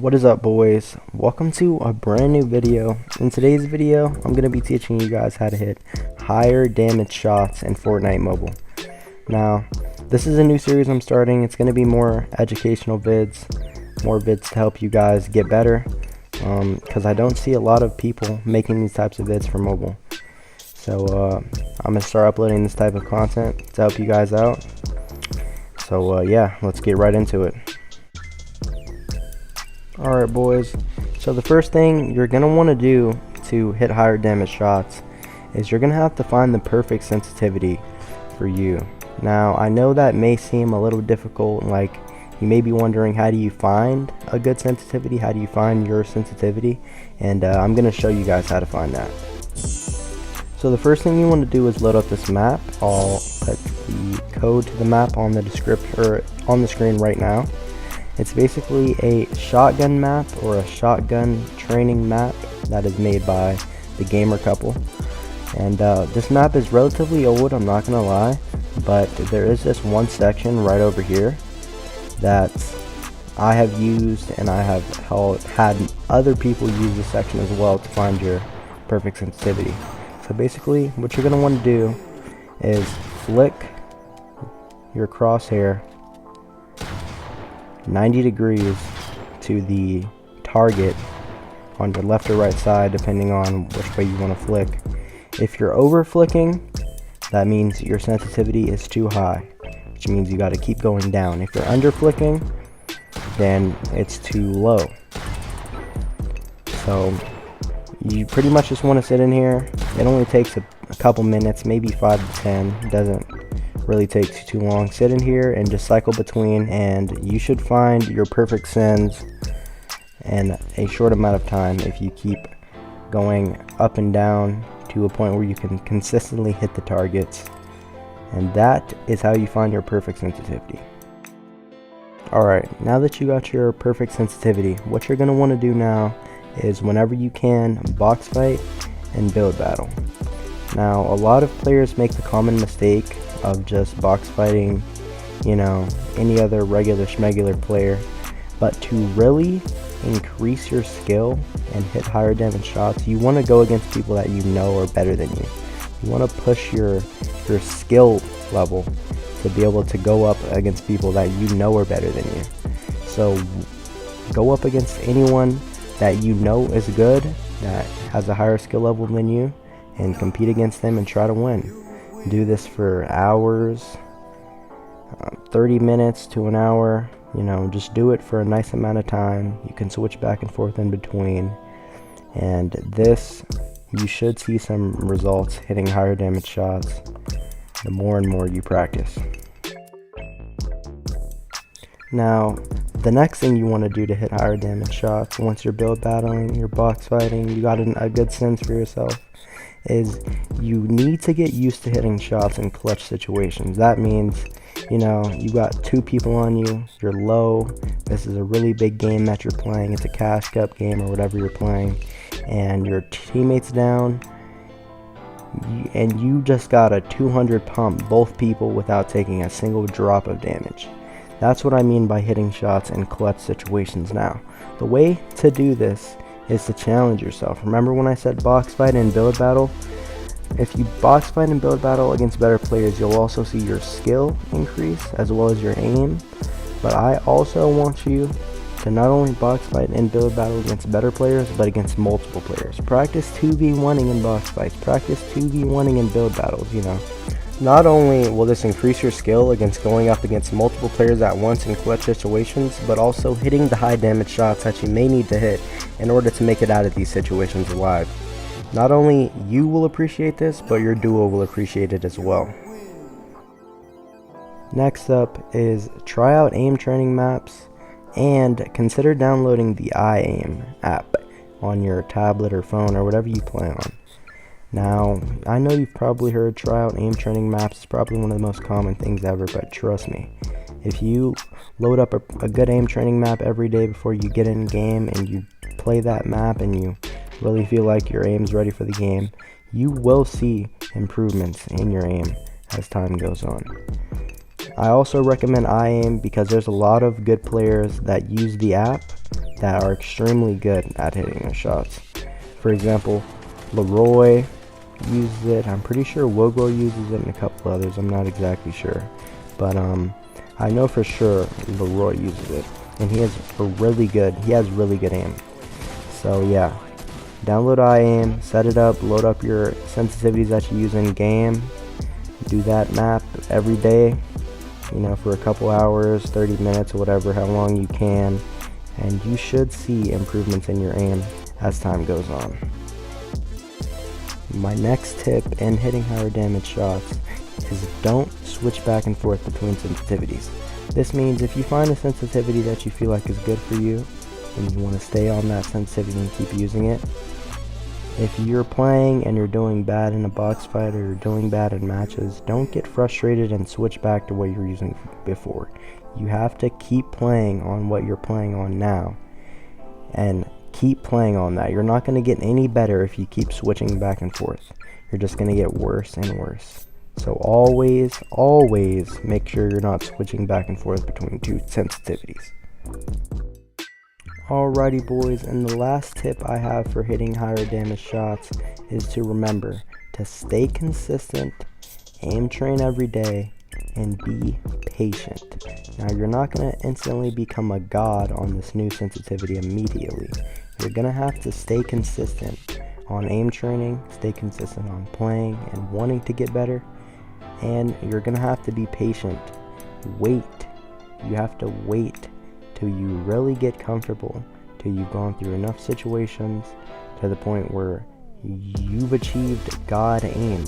What is up, boys? Welcome to a brand new video. In today's video, I'm going to be teaching you guys how to hit higher damage shots in Fortnite mobile. Now, this is a new series I'm starting. It's going to be more educational vids, more vids to help you guys get better, because I don't see a lot of people making these types of vids for mobile. So I'm going to start uploading this type of content to help you guys out. So yeah, let's get right into it. Alright, boys, so the first thing you're going to want to do to hit higher damage shots is you're going to have to find the perfect sensitivity for you. Now, I know that may seem a little difficult, like you may be wondering, how do you find a good sensitivity? How do you find your sensitivity? And I'm going to show you guys how to find that. So the first thing you want to do is load up this map. I'll put the code to the map on the description or on the screen right now. It's basically a shotgun map or a shotgun training map that is made by the gamer couple. And this map is relatively old, I'm not gonna lie, but there is this one section right over here that I have used, and I have had other people use this section as well to find your perfect sensitivity. So basically what you're gonna want to do is flick your crosshair 90 degrees to the target on your left or right side, depending on which way you want to flick. If you're over flicking, that means your sensitivity is too high, which means you got to keep going down. If you're under flicking, then it's too low. So you pretty much just want to sit in here. It only takes a couple minutes, maybe 5 to 10. It doesn't really takes too long. Sit in here and just cycle between, and you should find your perfect sends in a short amount of time if you keep going up and down to a point where you can consistently hit the targets. And that is how you find your perfect sensitivity. Alright, now that you got your perfect sensitivity, what you're going to want to do now is, whenever you can, box fight and build battle. Now, a lot of players make the common mistake of just box fighting, you know, any other regular schmegular player. But to really increase your skill and hit higher damage shots, you want to go against people that you know are better than you. You want to push your skill level to be able to go up against people that you know are better than you. So go up against anyone that you know is good, that has a higher skill level than you, and compete against them and try to win. Do this for hours, 30 minutes to an hour, you know, just do it for a nice amount of time. You can switch back and forth in between, and this, you should see some results hitting higher damage shots the more and more you practice. Now, the next thing you want to do to hit higher damage shots, once you're build battling, you're box fighting, you got a good sense for yourself, is you need to get used to hitting shots in clutch situations. That means, you know, you got two people on you, you're low, this is a really big game that you're playing, it's a cash cup game or whatever you're playing, and your teammate's down, and you just got a 200 pump both people without taking a single drop of damage. That's what I mean by hitting shots in clutch situations. Now, the way to do this is to challenge yourself. Remember when I said box fight and build battle? If you box fight and build battle against better players, you'll also see your skill increase as well as your aim. But I also want you to not only box fight and build battle against better players, but against multiple players. Practice 2v1ing in box fights, practice 2v1ing in build battles, you know. Not only will this increase your skill against going up against multiple players at once in clutch situations, but also hitting the high damage shots that you may need to hit in order to make it out of these situations alive. Not only you will appreciate this, but your duo will appreciate it as well. Next up is try out aim training maps, and consider downloading the iAim app on your tablet or phone or whatever you play on. Now, I know you've probably heard try out aim training maps. It's probably one of the most common things ever, but trust me, if you load up a good aim training map every day before you get in game, and you play that map and you really feel like your aim's ready for the game, you will see improvements in your aim as time goes on. I also recommend iAim because there's a lot of good players that use the app that are extremely good at hitting the shots. For example, Leroy uses it. I'm pretty sure Wogo uses it, and a couple others. I'm not exactly sure, but I know for sure Leroy uses it, and he has really good aim. So yeah, download iAim, set it up, load up your sensitivities that you use in game, do that map every day, you know, for a couple hours, 30 minutes or whatever, how long you can, and you should see improvements in your aim as time goes on. My next tip in hitting higher damage shots is don't switch back and forth between sensitivities. This means if you find a sensitivity that you feel like is good for you and you want to stay on that sensitivity and keep using it, if you're playing and you're doing bad in a box fight or you're doing bad in matches, don't get frustrated and switch back to what you were using before. You have to keep playing on what you're playing on now and keep playing on that. You're not going to get any better if you keep switching back and forth. You're just going to get worse and worse. So always make sure you're not switching back and forth between two sensitivities. Alrighty boys, and the last tip I have for hitting higher damage shots is to remember to stay consistent, aim train every day, and be patient. Now you're not going to instantly become a god on this new sensitivity immediately. You're going to have to stay consistent on aim training, stay consistent on playing and wanting to get better, and you're going to have to be patient. Wait. You have to wait till you really get comfortable, till you've gone through enough situations to the point where you've achieved God aim.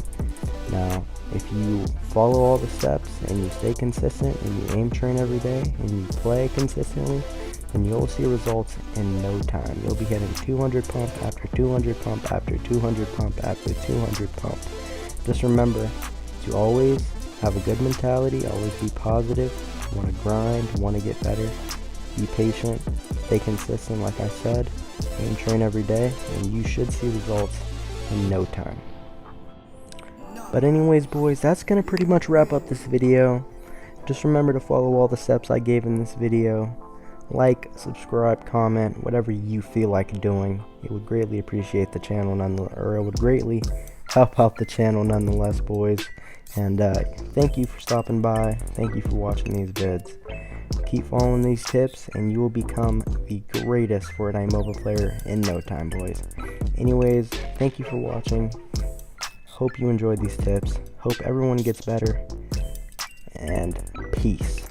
Now, if you follow all the steps and you stay consistent and you aim train every day and you play consistently, then you'll see results in no time. You'll be hitting 200 pump after 200 pump after 200 pump after 200 pump. Just remember to always have a good mentality, always be positive, want to grind, want to get better. Be patient, stay consistent like I said, aim train every day, and you should see results in no time. But anyways boys, that's going to pretty much wrap up this video. Just remember to follow all the steps I gave in this video. Like, subscribe, comment, whatever you feel like doing. It would greatly appreciate the channel it would greatly help out the channel nonetheless boys. And thank you for stopping by, thank you for watching these vids. Keep following these tips and you will become the greatest Fortnite mobile player in no time boys. Anyways, thank you for watching. Hope you enjoyed these tips. Hope everyone gets better. And peace.